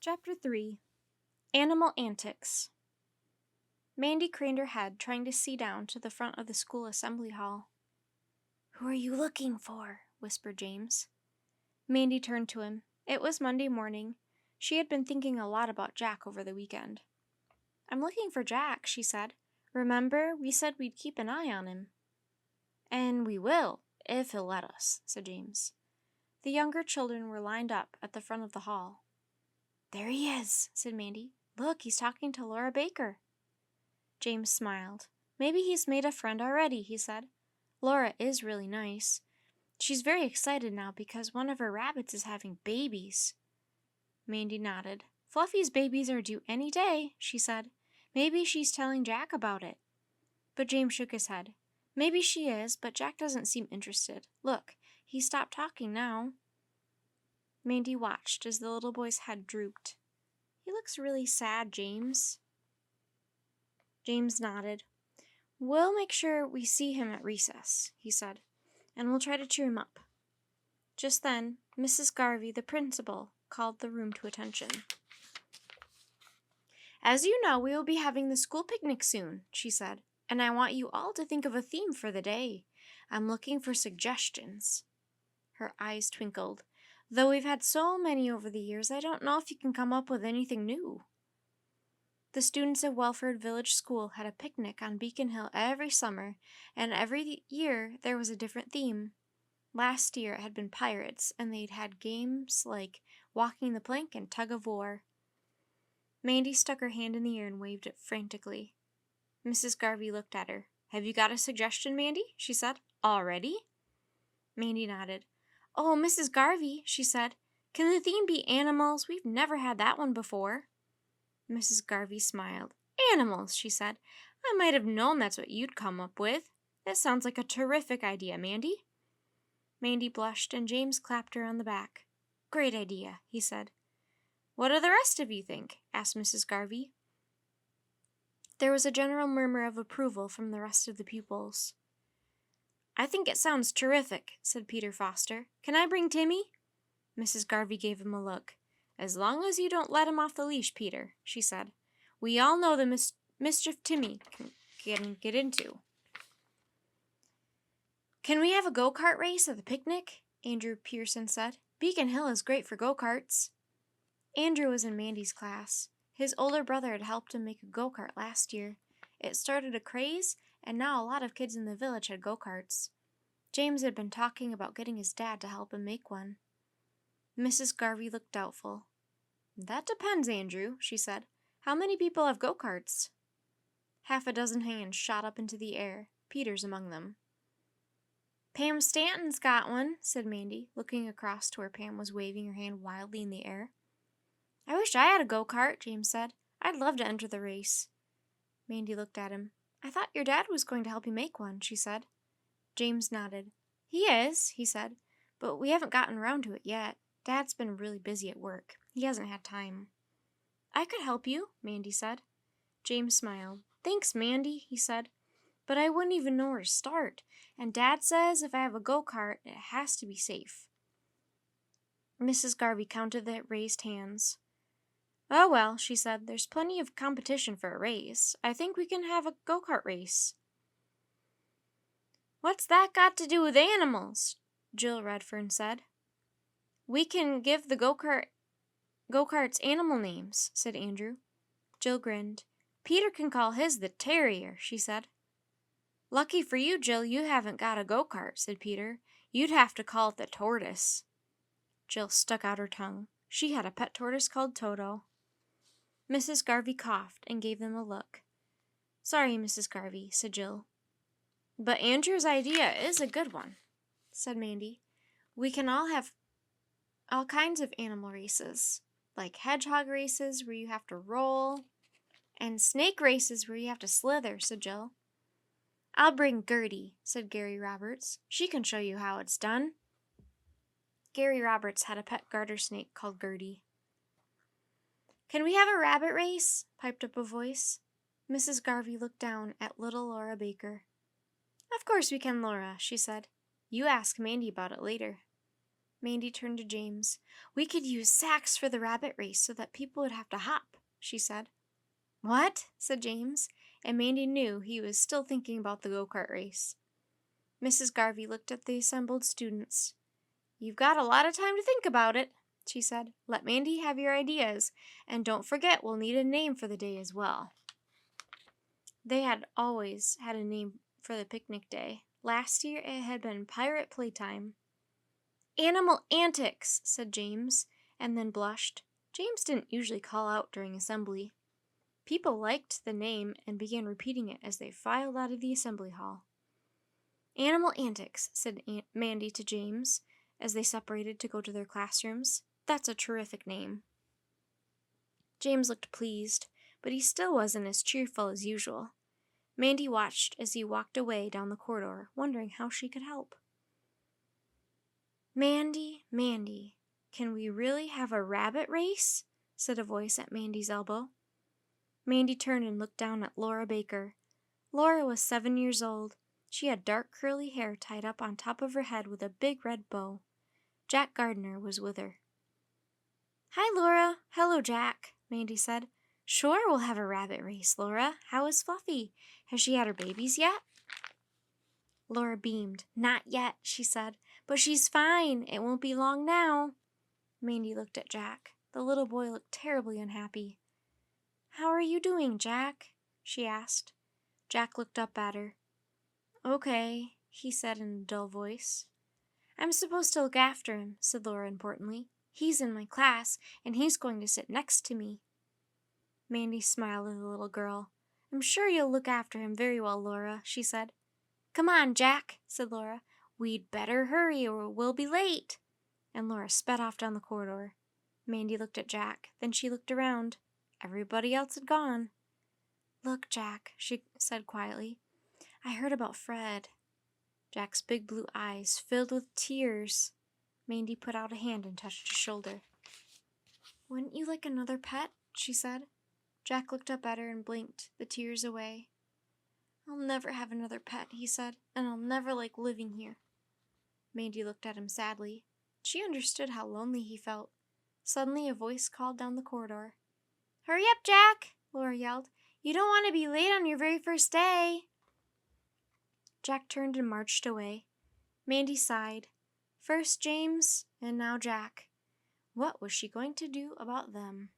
Chapter 3 Animal Antics. Mandy craned her head, trying to see down to the front of the school assembly hall. "Who are you looking for?" whispered James. Mandy turned to him. It was Monday morning. She had been thinking a lot about Jack over the weekend. "I'm looking for Jack," she said. "Remember, we said we'd keep an eye on him." "And we will, if he'll let us," said James. The younger children were lined up at the front of the hall. "There he is," said Mandy. "Look, he's talking to Laura Baker." James smiled. "Maybe he's made a friend already," he said. "Laura is really nice. She's very excited now because one of her rabbits is having babies." Mandy nodded. "Fluffy's babies are due any day," she said. "Maybe she's telling Jack about it." But James shook his head. "Maybe she is, but Jack doesn't seem interested. Look, he stopped talking now." Mandy watched as the little boy's head drooped. "He looks really sad, James." James nodded. "We'll make sure we see him at recess," he said, "and we'll try to cheer him up." Just then, Mrs. Garvey, the principal, called the room to attention. "As you know, we will be having the school picnic soon," she said, "and I want you all to think of a theme for the day. I'm looking for suggestions." Her eyes twinkled. "Though we've had so many over the years, I don't know if you can come up with anything new." The students of Welford Village School had a picnic on Beacon Hill every summer, and every year there was a different theme. Last year it had been pirates, and they'd had games like walking the plank and tug of war. Mandy stuck her hand in the air and waved it frantically. Mrs. Garvey looked at her. "Have you got a suggestion, Mandy?" she said. "Already?" Mandy nodded. "Oh, Mrs. Garvey," she said, "can the theme be animals? We've never had that one before." Mrs. Garvey smiled. "Animals," she said. "I might have known that's what you'd come up with. That sounds like a terrific idea, Mandy." Mandy blushed, and James clapped her on the back. "Great idea," he said. "What do the rest of you think?" asked Mrs. Garvey. There was a general murmur of approval from the rest of the pupils. "I think it sounds terrific," said Peter Foster. "Can I bring Timmy?" Mrs. Garvey gave him a look. "As long as you don't let him off the leash, Peter," she said. "We all know the mischief Timmy can get into." "Can we have a go-kart race at the picnic?" Andrew Pearson said. "Beacon Hill is great for go-karts." Andrew was in Mandy's class. His older brother had helped him make a go-kart last year. It started a craze, and now a lot of kids in the village had go-karts. James had been talking about getting his dad to help him make one. Mrs. Garvey looked doubtful. "That depends, Andrew," she said. "How many people have go-karts?" Half a dozen hands shot up into the air, Peter's among them. "Pam Stanton's got one," said Mandy, looking across to where Pam was waving her hand wildly in the air. "I wish I had a go-kart," James said. "I'd love to enter the race." Mandy looked at him. "I thought your dad was going to help you make one," she said. James nodded. "He is," he said, "but we haven't gotten around to it yet. Dad's been really busy at work. He hasn't had time." "I could help you," Mandy said. James smiled. "Thanks, Mandy," he said, "but I wouldn't even know where to start, and Dad says if I have a go-kart, it has to be safe." Mrs. Garvey counted the raised hands. "Oh, well," she said, "there's plenty of competition for a race. I think we can have a go-kart race." "What's that got to do with animals?" Jill Redfern said. "We can give the go-karts animal names," said Andrew. Jill grinned. "Peter can call his the Terrier," she said. "Lucky for you, Jill, you haven't got a go-kart," said Peter. "You'd have to call it the Tortoise." Jill stuck out her tongue. She had a pet tortoise called Toto. Mrs. Garvey coughed and gave them a look. "Sorry, Mrs. Garvey," said Jill. "But Andrew's idea is a good one," said Mandy. "We can all have all kinds of animal races, like hedgehog races where you have to roll, and snake races where you have to slither," said Jill. "I'll bring Gertie," said Gary Roberts. "She can show you how it's done." Gary Roberts had a pet garter snake called Gertie. "Can we have a rabbit race?" piped up a voice. Mrs. Garvey looked down at little Laura Baker. "Of course we can, Laura," she said. "You ask Mandy about it later." Mandy turned to James. We could use sacks for the rabbit race so that people would have to hop, she said. What? Said James, and Mandy knew he was still thinking about the go-kart race. Mrs. Garvey looked at the assembled students. You've got a lot of time to think about it, she said. Let Mandy have your ideas, and don't forget we'll need a name for the day as well. They had always had a name for the picnic day. Last year it had been Pirate Playtime. Animal Antics, said James, and then blushed. James didn't usually call out during assembly. People liked the name and began repeating it as they filed out of the assembly hall. Animal Antics, said Mandy to James as they separated to go to their classrooms. That's a terrific name. James looked pleased, but he still wasn't as cheerful as usual. Mandy watched as he walked away down the corridor, wondering how she could help. Mandy, Mandy, can we really have a rabbit race? Said a voice at Mandy's elbow. Mandy turned and looked down at Laura Baker. Laura was 7 years old. She had dark curly hair tied up on top of her head with a big red bow. Jack Gardner was with her. Hi, Laura. Hello, Jack, Mandy said. Sure, we'll have a rabbit race, Laura. How is Fluffy? Has she had her babies yet? Laura beamed. Not yet, she said, but she's fine. It won't be long now. Mandy looked at Jack. The little boy looked terribly unhappy. How are you doing, Jack? She asked. Jack looked up at her. Okay, he said in a dull voice. I'm supposed to look after him, said Laura importantly. He's in my class, and he's going to sit next to me. Mandy smiled at the little girl. I'm sure you'll look after him very well, Laura, she said. Come on, Jack, said Laura. We'd better hurry or we'll be late. And Laura sped off down the corridor. Mandy looked at Jack. Then she looked around. Everybody else had gone. Look, Jack, she said quietly. I heard about Fred. Jack's big blue eyes filled with tears. Mandy put out a hand and touched his shoulder. Wouldn't you like another pet? She said. Jack looked up at her and blinked, the tears away. I'll never have another pet, he said, and I'll never like living here. Mandy looked at him sadly. She understood how lonely he felt. Suddenly a voice called down the corridor. Hurry up, Jack, Laura yelled. You don't want to be late on your very first day. Jack turned and marched away. Mandy sighed. First James, and now Jack. What was she going to do about them?